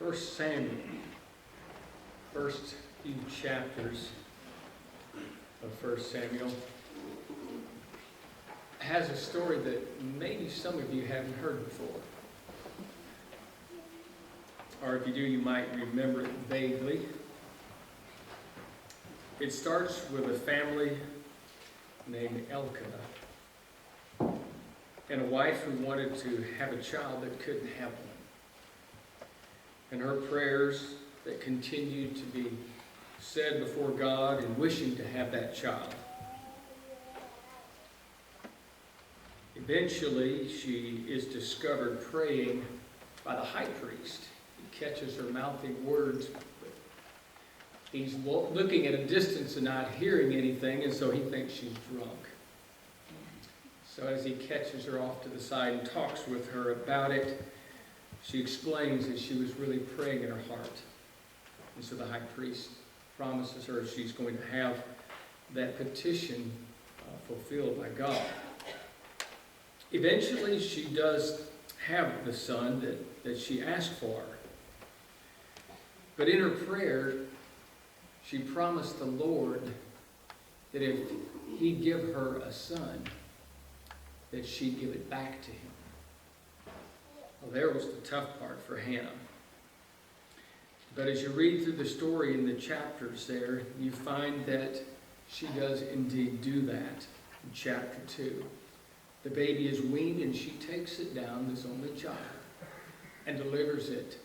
First Samuel, first few chapters of First Samuel, has a story that maybe some of you haven't heard before. Or if you do, you might remember it vaguely. It starts with a family named Elkanah and a wife who wanted to have a child that couldn't have one. And her prayers that continued to be said before God and wishing to have that child. Eventually, she is discovered praying by the high priest. He catches her mouthing words, but he's looking at a distance and not hearing anything, and so he thinks she's drunk. So as he catches her off to the side and talks with her about it, she explains that she was really praying in her heart. And so the high priest promises her she's going to have that petition fulfilled by God. Eventually, she does have the son that she asked for. But in her prayer, she promised the Lord that if he'd give her a son, that she'd give it back to him. Well, there was the tough part for Hannah. But as you read through the story in the chapters there, you find that she does indeed do that in chapter 2. The baby is weaned and she takes it down, this only child, and delivers it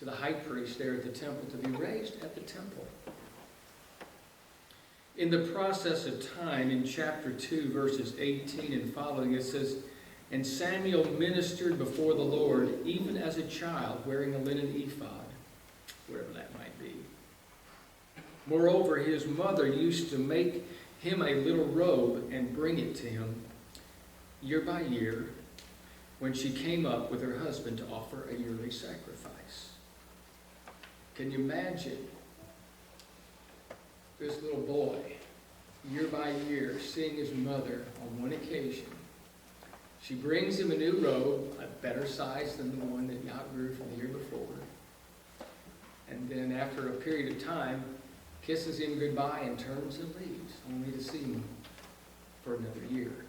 to the high priest there at the temple to be raised at the temple. In the process of time, in chapter 2, verses 18 and following, it says, "And Samuel ministered before the Lord, even as a child, wearing a linen ephod," whatever that might be. "Moreover, his mother used to make him a little robe and bring it to him year by year when she came up with her husband to offer a yearly sacrifice." Can you imagine this little boy, year by year, seeing his mother on one occasion? She brings him a new robe, a better size than the one that he outgrew from the year before. And then after a period of time, kisses him goodbye and turns and leaves, only to see him for another year.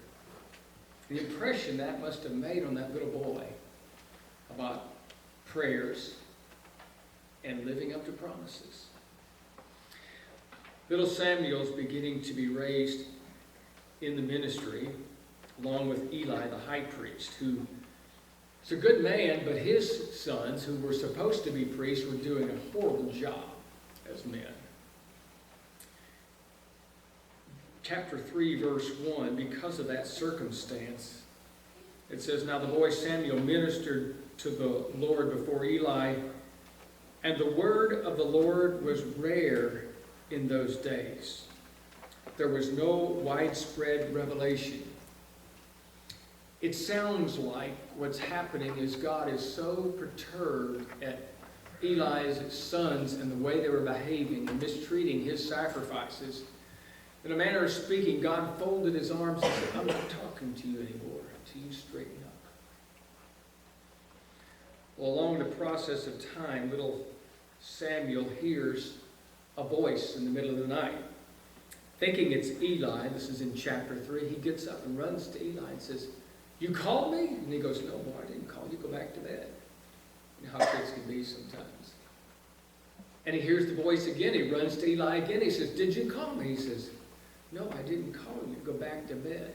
The impression that must have made on that little boy about prayers and living up to promises. Little Samuel's beginning to be raised in the ministry, along with Eli, the high priest, who is a good man, but his sons, who were supposed to be priests, were doing a horrible job as men. Chapter 3, verse 1, because of that circumstance, it says, "Now the boy Samuel ministered to the Lord before Eli, and the word of the Lord was rare in those days. There was no widespread revelation." It sounds like what's happening is God is so perturbed at Eli's sons and the way they were behaving and mistreating his sacrifices. In a manner of speaking, God folded his arms and said, "I'm not talking to you anymore until you straighten up." Well, along the process of time, little Samuel hears a voice in the middle of the night. Thinking it's Eli, this is in chapter 3, he gets up and runs to Eli and says, "You called me?" And he goes, "No, boy, I didn't call you. Go back to bed." You know how kids can be sometimes. And he hears the voice again. He runs to Eli again. He says, "Did you call me?" He says, "No, I didn't call you. Go back to bed."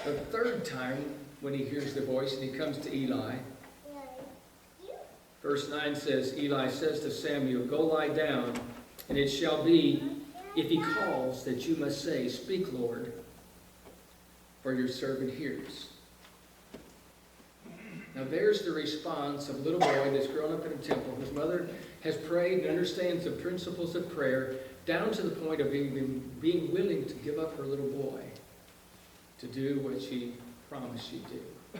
The third time, when he hears the voice and he comes to Eli, verse 9 says, Eli says to Samuel, "Go lie down, and it shall be, if he calls, that you must say, 'Speak, Lord, for your servant hears.'" Now there's the response of a little boy that's grown up in a temple, whose mother has prayed and understands the principles of prayer, down to the point of being willing to give up her little boy to do what she promised she'd do.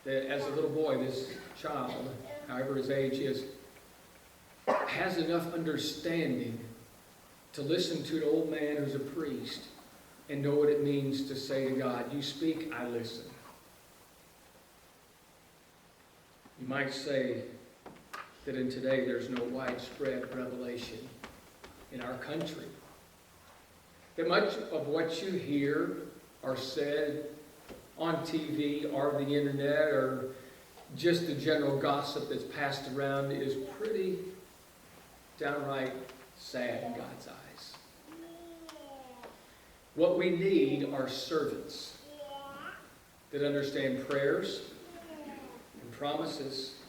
That as a little boy, this child, however his age is, has enough understanding to listen to an old man who's a priest and know what it means to say to God, "You speak, I listen." You might say that in today there's no widespread revelation in our country. That much of what you hear or said on TV or the internet or just the general gossip that's passed around is pretty downright sad in God's eyes. What we need are servants that understand prayers and promises.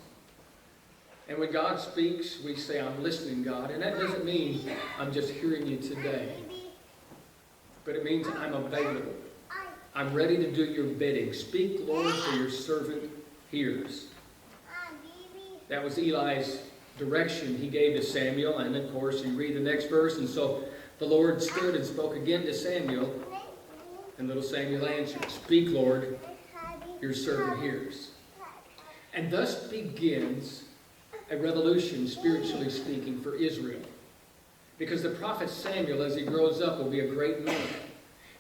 And when God speaks, we say, I'm listening, God. And that doesn't mean I'm just hearing you today. But it means I'm available. I'm ready to do your bidding. Speak, Lord, for your servant hears. That was Eli's direction he gave to Samuel. And of course, you read the next verse. And so the Lord stood and spoke again to Samuel. And little Samuel answered, Speak, Lord, your servant hears. And thus begins a revolution, spiritually speaking, for Israel. Because the prophet Samuel, as he grows up, will be a great man.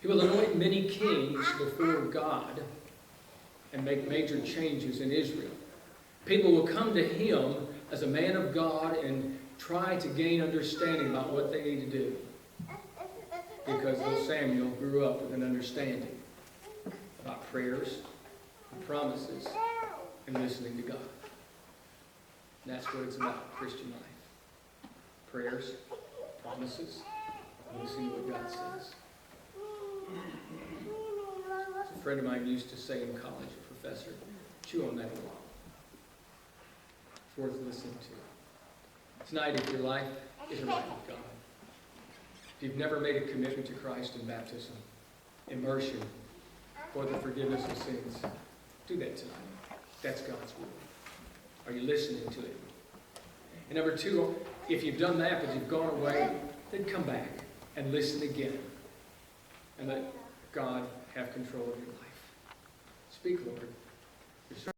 He will anoint many kings before God and make major changes in Israel. People will come to him as a man of God and try to gain understanding about what they need to do. Because little Samuel grew up with an understanding about prayers and promises and listening to God. And that's what it's about, Christian life. Prayers, promises, and listening to what God says. A friend of mine used to say in college, a professor, chew on that a while. It's worth listening to. Tonight, if your life isn't right with God, if you've never made a commitment to Christ in baptism, immersion for the forgiveness of sins, do that tonight. That's God's will. Are you listening to it? And number two, if you've done that but you've gone away, then come back and listen again. And let God have control of your life. Speak, Lord.